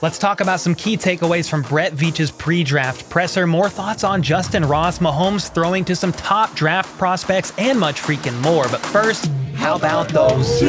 Let's talk about some key takeaways from Brett Veach's pre-draft presser, more thoughts on Justyn Ross, Mahomes throwing to some top draft prospects, and much freaking more. But first, how about those?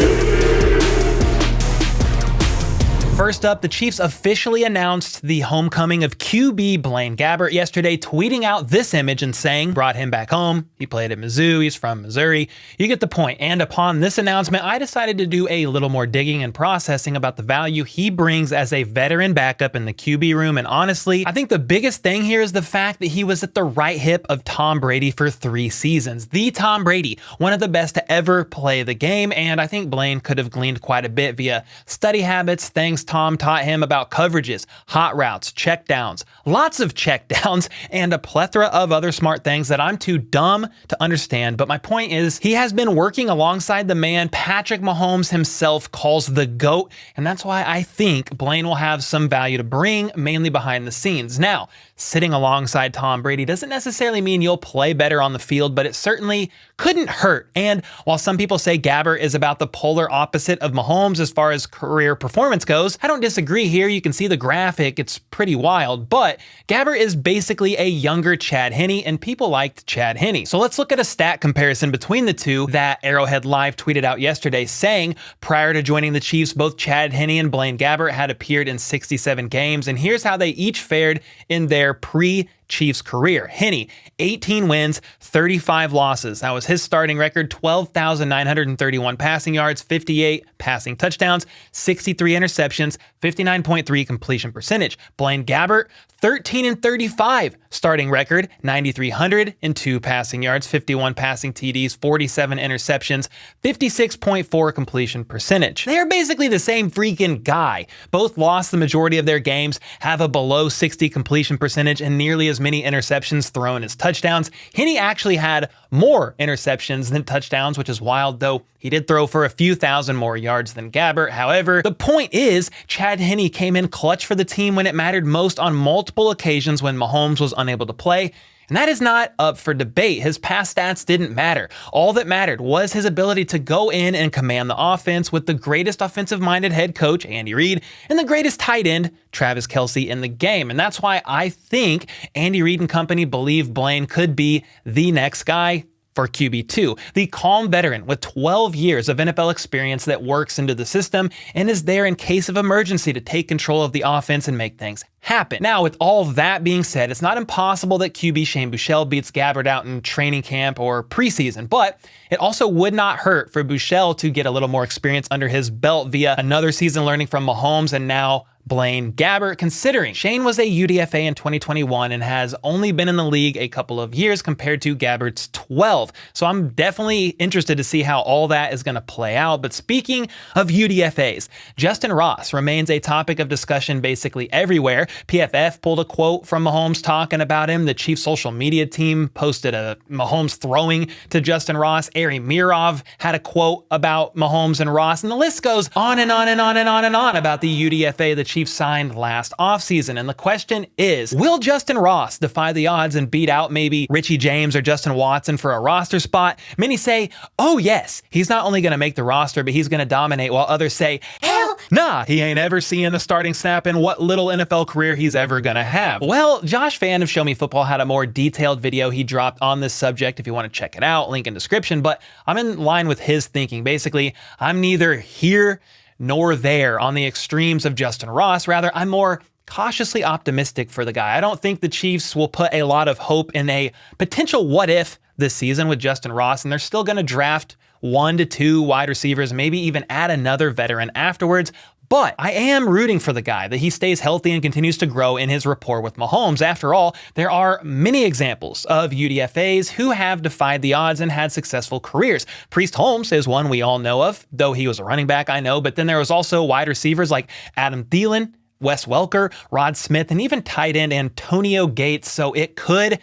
First up, the Chiefs officially announced the homecoming of QB Blaine Gabbert yesterday, tweeting out this image and saying, brought him back home. He played at Mizzou. He's from Missouri. You get the point. And upon this announcement, I decided to do a little more digging and processing about the value he brings as a veteran backup in the QB room. And honestly, I think the biggest thing here is the fact that he was at the right hip of Tom Brady for 3 seasons. The Tom Brady, one of the best to ever play the game. And I think Blaine could have gleaned quite a bit via study habits, things Tom taught him about coverages, hot routes, check downs, lots of check downs, and a plethora of other smart things that I'm too dumb to understand. But my point is, he has been working alongside the man Patrick Mahomes himself calls the GOAT, and that's why I think Blaine will have some value to bring, mainly behind the scenes. Now, sitting alongside Tom Brady doesn't necessarily mean you'll play better on the field, but it certainly couldn't hurt. And while some people say Gabbert is about the polar opposite of Mahomes as far as career performance goes, I don't disagree here. You can see the graphic. It's pretty wild, but Gabbert is basically a younger Chad Henne, and people liked Chad Henne. So let's look at a stat comparison between the two that Arrowhead Live tweeted out yesterday, saying prior to joining the Chiefs, both Chad Henne and Blaine Gabbert had appeared in 67 games, and here's how they each fared in their pre-Chiefs career. Henne, 18 wins, 35 losses. That was his starting record, 12,931 passing yards, 58 passing touchdowns, 63 interceptions, 59.3 completion percentage. Blaine Gabbert, 13-35 starting record, 9,302 passing yards, 51 passing TDs, 47 interceptions, 56.4 completion percentage. They are basically the same freaking guy. Both lost the majority of their games, have a below 60 completion percentage, and nearly as many interceptions thrown as touchdowns. Henne actually had more interceptions than touchdowns, which is wild, though he did throw for a few thousand more yards than Gabbert. However, the point is, Chad Henne came in clutch for the team when it mattered most on multiple occasions when Mahomes was unable to play. And that is not up for debate. His past stats didn't matter. All that mattered was his ability to go in and command the offense with the greatest offensive-minded head coach, Andy Reid, and the greatest tight end, Travis Kelce, in the game. And that's why I think Andy Reid and company believe Blaine could be the next guy for QB2, the calm veteran with 12 years of NFL experience that works into the system and is there in case of emergency to take control of the offense and make things happen. Now, with all that being said, it's not impossible that QB Shane Buechele beats Gabbert out in training camp or preseason, but it also would not hurt for Buechele to get a little more experience under his belt via another season learning from Mahomes and now Blaine Gabbert, considering Shane was a UDFA in 2021 and has only been in the league a couple of years compared to Gabbert's 12. So I'm definitely interested to see how all that is going to play out. But speaking of UDFAs, Justyn Ross remains a topic of discussion basically everywhere. PFF pulled a quote from Mahomes talking about him. The Chiefs social media team posted a Mahomes throwing to Justyn Ross. Ari Mirov had a quote about Mahomes and Ross, and the list goes on and on and on and on and on about the UDFA the Chiefs signed last offseason. And the question is, will Justyn Ross defy the odds and beat out maybe Richie James or Justin Watson for a roster spot? Many say, oh yes, he's not only going to make the roster, but he's going to dominate, while others say, hell nah, he ain't ever seeing a starting snap in what little NFL career he's ever going to have. Well, Josh Fan of Show Me Football had a more detailed video he dropped on this subject if you want to check it out, link in description, but I'm in line with his thinking. Basically, I'm neither here nor there on the extremes of Justyn Ross. Rather, I'm more cautiously optimistic for the guy. I don't think the Chiefs will put a lot of hope in a potential what if this season with Justyn Ross, and they're still going to draft 1 to 2 wide receivers, maybe even add another veteran afterwards. But I am rooting for the guy, that he stays healthy and continues to grow in his rapport with Mahomes. After all, there are many examples of UDFAs who have defied the odds and had successful careers. Priest Holmes is one we all know of, though he was a running back, I know, but then there was also wide receivers like Adam Thielen, Wes Welker, Rod Smith, and even tight end Antonio Gates, so it could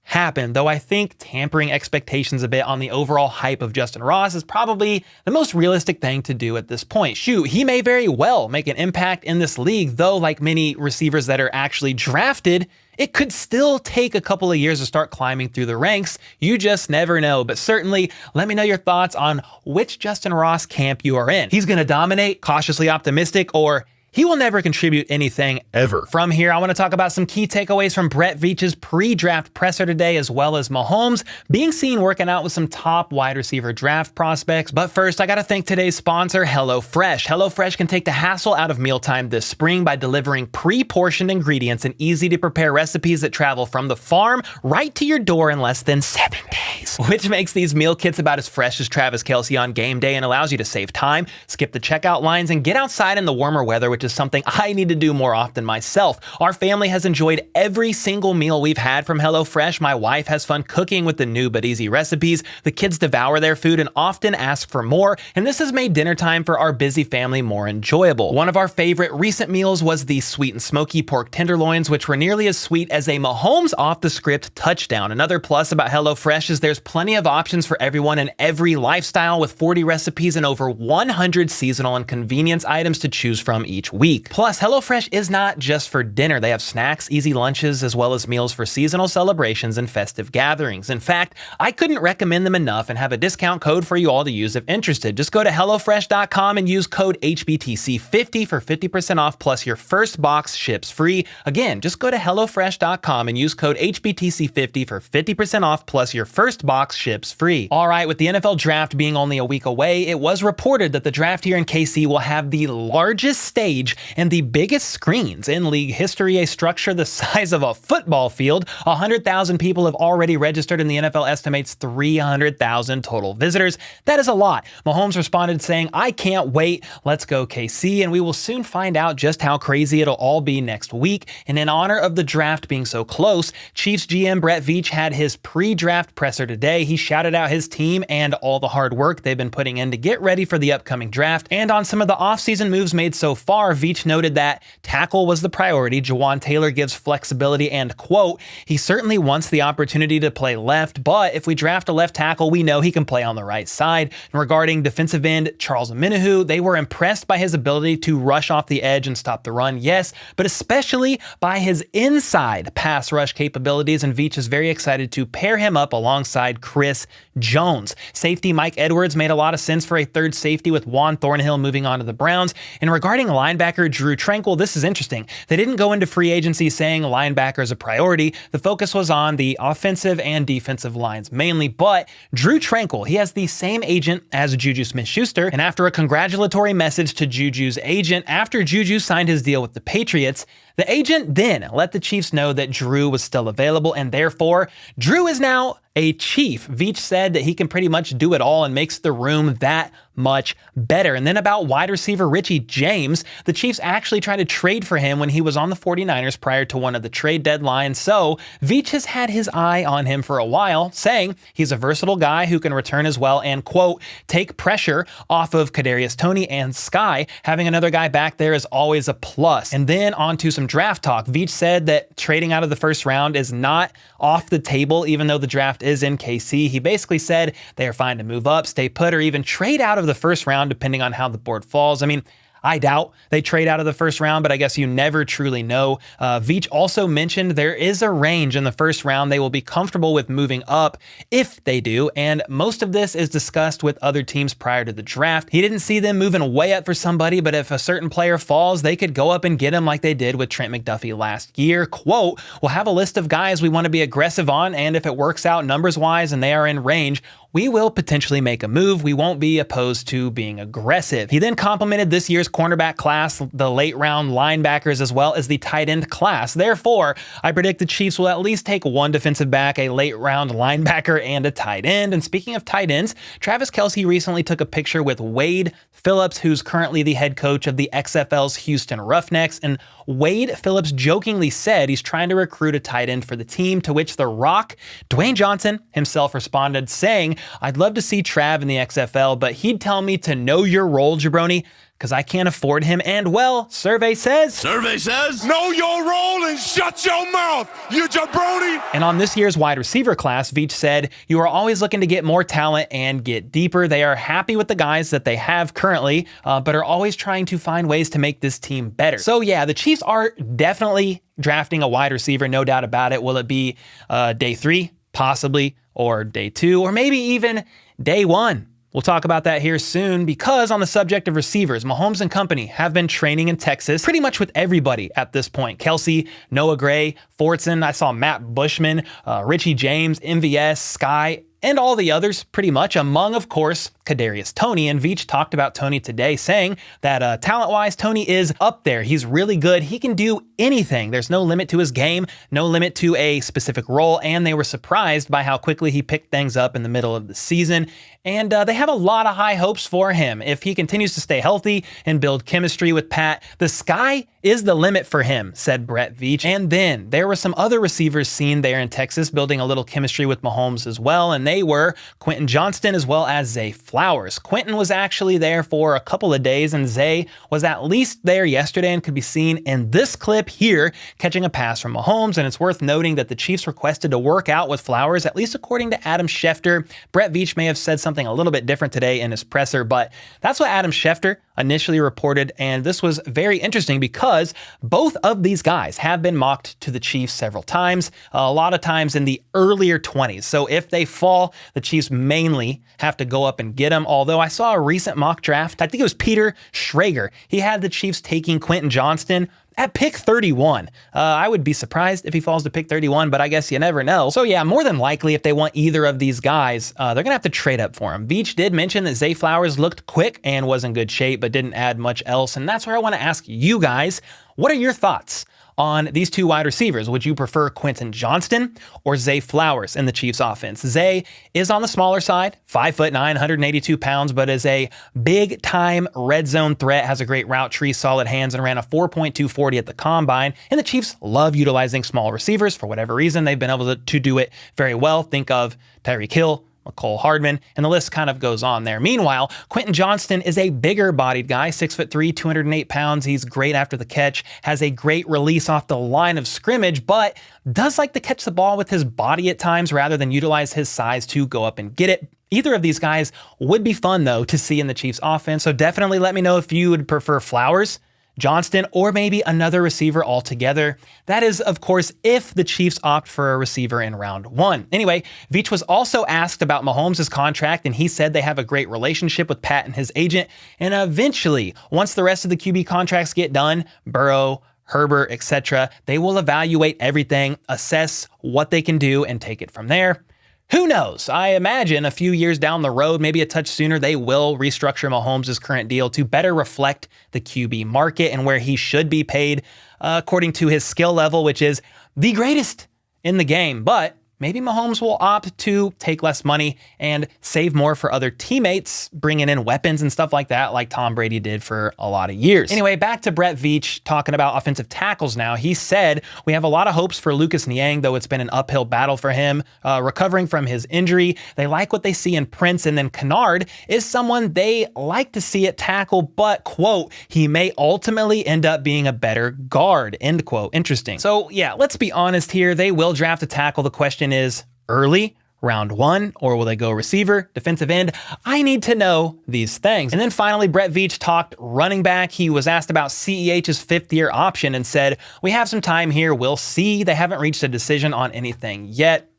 happen, though I think tampering expectations a bit on the overall hype of Justyn Ross is probably the most realistic thing to do at this point. Shoot, he may very well make an impact in this league, though like many receivers that are actually drafted, it could still take a couple of years to start climbing through the ranks. You just never know, but certainly let me know your thoughts on which Justyn Ross camp you are in. He's going to dominate, cautiously optimistic, or he will never contribute anything ever. From here, I want to talk about some key takeaways from Brett Veach's pre-draft presser today, as well as Mahomes being seen working out with some top wide receiver draft prospects. But first, I got to thank today's sponsor, HelloFresh. HelloFresh can take the hassle out of mealtime this spring by delivering pre-portioned ingredients and easy-to-prepare recipes that travel from the farm right to your door in less than 7 days, which makes these meal kits about as fresh as Travis Kelce on game day and allows you to save time, skip the checkout lines, and get outside in the warmer weather, which is something I need to do more often myself. Our family has enjoyed every single meal we've had from HelloFresh. My wife has fun cooking with the new but easy recipes. The kids devour their food and often ask for more, and this has made dinner time for our busy family more enjoyable. One of our favorite recent meals was the sweet and smoky pork tenderloins, which were nearly as sweet as a Mahomes off-the-script touchdown. Another plus about HelloFresh is there's plenty of options for everyone and every lifestyle, with 40 recipes and over 100 seasonal and convenience items to choose from each week. Plus, HelloFresh is not just for dinner. They have snacks, easy lunches, as well as meals for seasonal celebrations and festive gatherings. In fact, I couldn't recommend them enough and have a discount code for you all to use if interested. Just go to HelloFresh.com and use code HBTC50 for 50% off, plus your first box ships free. Again, just go to HelloFresh.com and use code HBTC50 for 50% off, plus your first box ships free. All right, with the NFL draft being only a week away, it was reported that the draft here in KC will have the largest stage and the biggest screens in league history, a structure the size of a football field. 100,000 people have already registered, and the NFL estimates 300,000 total visitors. That is a lot. Mahomes responded saying, "I can't wait. Let's go KC," and we will soon find out just how crazy it'll all be next week. And in honor of the draft being so close, Chiefs GM Brett Veach had his pre-draft presser today. He shouted out his team and all the hard work they've been putting in to get ready for the upcoming draft. And on some of the offseason moves made so far, Veach noted that tackle was the priority. Jawan Taylor gives flexibility and, quote, "He certainly wants the opportunity to play left, but if we draft a left tackle, we know he can play on the right side." And regarding defensive end Charles Omenihu, they were impressed by his ability to rush off the edge and stop the run, yes, but especially by his inside pass rush capabilities, and Veach is very excited to pair him up alongside Chris Jones. Safety Mike Edwards made a lot of sense for a third safety, with Juan Thornhill moving on to the Browns. And regarding linebacker Drue Tranquill, this is interesting. They didn't go into free agency saying linebacker is a priority. The focus was on the offensive and defensive lines mainly, but Drue Tranquill, he has the same agent as Juju Smith-Schuster, and after a congratulatory message to Juju's agent after Juju signed his deal with the Patriots, the agent then let the Chiefs know that Drue was still available, and therefore Drue is now a Chief. Veach said that he can pretty much do it all and makes the room that much better. And then about wide receiver Richie James, the Chiefs actually tried to trade for him when he was on the 49ers prior to one of the trade deadlines. So Veach has had his eye on him for a while, saying he's a versatile guy who can return as well and, quote, "take pressure off of Kadarius Toney and Sky. Having another guy back there is always a plus." And then on to some draft talk. Veach said that trading out of the first round is not off the table, even though the draft is in KC. He basically said they are fine to move up, stay put, or even trade out of the first round, depending on how the board falls. I mean, I doubt they trade out of the first round, but I guess you never truly know. Veach also mentioned there is a range in the first round they will be comfortable with moving up if they do, and most of this is discussed with other teams prior to the draft. He didn't see them moving way up for somebody, but if a certain player falls, they could go up and get him like they did with Trent McDuffie last year. Quote, "We'll have a list of guys we want to be aggressive on, and if it works out numbers-wise and they are in range, we will potentially make a move. We won't be opposed to being aggressive." He then complimented this year's cornerback class, the late round linebackers, as well as the tight end class. Therefore, I predict the Chiefs will at least take one defensive back, a late round linebacker, and a tight end. And speaking of tight ends, Travis Kelce recently took a picture with Wade Phillips, who's currently the head coach of the XFL's Houston Roughnecks. And Wade Phillips jokingly said he's trying to recruit a tight end for the team, to which The Rock, Dwayne Johnson, himself responded saying, "I'd love to see Trav in the XFL, but he'd tell me to know your role, jabroni, because I can't afford him. And, well, survey says, know your role and shut your mouth, you jabroni." And on this year's wide receiver class, Veach said, "You are always looking to get more talent and get deeper. They are happy with the guys that they have currently, but are always trying to find ways to make this team better." So yeah, the Chiefs are definitely drafting a wide receiver, no doubt about it. Will it be day 3? Possibly, or day 2, or maybe even day 1. We'll talk about that here soon because on the subject of receivers, Mahomes and company have been training in Texas pretty much with everybody at this point. Kelce, Noah Gray, Fortson, I saw Matt Bushman, Richie James, MVS, Sky, and all the others pretty much, among, of course, Kadarius Toney. And Veach talked about Toney today, saying that talent-wise, Toney is up there. He's really good. He can do anything. There's no limit to his game, no limit to a specific role, and they were surprised by how quickly he picked things up in the middle of the season. And they have a lot of high hopes for him. If he continues to stay healthy and build chemistry with Pat, the sky is the limit for him, said Brett Veach. And then there were some other receivers seen there in Texas building a little chemistry with Mahomes as well, and they were Quentin Johnston as well as Zay Flowers. Quentin was actually there for a couple of days, and Zay was at least there yesterday and could be seen in this clip here catching a pass from Mahomes. And it's worth noting that the Chiefs requested to work out with Flowers, at least according to Adam Schefter. Brett Veach may have said something a little bit different today in his presser, but that's what Adam Schefter initially reported. And this was very interesting because both of these guys have been mocked to the Chiefs several times, a lot of times in the earlier 20s. So if they fall, the Chiefs mainly have to go up and get them. Although I saw a recent mock draft, I think it was Peter Schrager. He had the Chiefs taking Quentin Johnston at pick 31. I would be surprised if he falls to pick 31, but I guess you never know. So yeah, more than likely, if they want either of these guys, they're going to have to trade up for him. Veach did mention that Zay Flowers looked quick and was in good shape, but didn't add much else. And that's where I want to ask you guys, what are your thoughts on these two wide receivers? Would you prefer Quentin Johnston or Zay Flowers in the Chiefs offense? Zay is on the smaller side, 5'9", 182 pounds, but is a big time red zone threat, has a great route tree, solid hands, and ran a 4.240 at the combine. And the Chiefs love utilizing small receivers. For whatever reason, they've been able to do it very well. Think of Tyreek Hill, McCole Hardman, and the list kind of goes on there. Meanwhile, Quentin Johnston is a bigger bodied guy, 6'3", 208 pounds. He's great after the catch, has a great release off the line of scrimmage, but does like to catch the ball with his body at times rather than utilize his size to go up and get it. Either of these guys would be fun, though, to see in the Chiefs offense. So definitely let me know if you would prefer Flowers, Johnston, or maybe another receiver altogether. That is, of course, if the Chiefs opt for a receiver in round one. Anyway, Veach was also asked about Mahomes' contract, and he said they have a great relationship with Pat and his agent. And eventually, once the rest of the QB contracts get done, Burrow, Herbert, etc., they will evaluate everything, assess what they can do, and take it from there. Who knows? I imagine a few years down the road, maybe a touch sooner, they will restructure Mahomes' current deal to better reflect the QB market and where he should be paid according to his skill level, which is the greatest in the game. But maybe Mahomes will opt to take less money and save more for other teammates, bringing in weapons and stuff like that, like Tom Brady did for a lot of years. Anyway, back to Brett Veach talking about offensive tackles now. He said, we have a lot of hopes for Lucas Niang, though it's been an uphill battle for him, recovering from his injury. They like what they see in Prince, and then Kennard is someone they like to see at tackle, but, quote, he may ultimately end up being a better guard, end quote. Interesting. So yeah, let's be honest here. They will draft a tackle. The question is early, round one, or will they go receiver, defensive end? I need to know these things. And then finally, Brett Veach talked running back. He was asked about CEH's fifth-year option and said, we have some time here. We'll see. They haven't reached a decision on anything yet.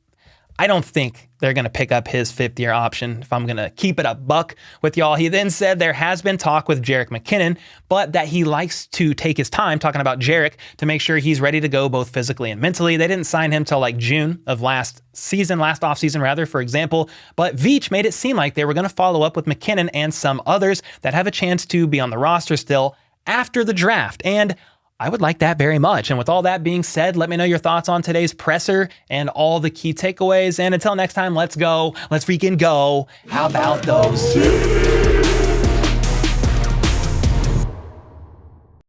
I don't think they're going to pick up his fifth-year option, if I'm going to keep it a buck with y'all. He then said there has been talk with Jerick McKinnon, but that he likes to take his time, talking about Jerick, to make sure he's ready to go both physically and mentally. They didn't sign him till like June of last offseason rather, for example, but Veach made it seem like they were going to follow up with McKinnon and some others that have a chance to be on the roster still after the draft. And I would like that very much. And with all that being said, let me know your thoughts on today's presser and all the key takeaways. And until next time, let's go. Let's freaking go. How about those?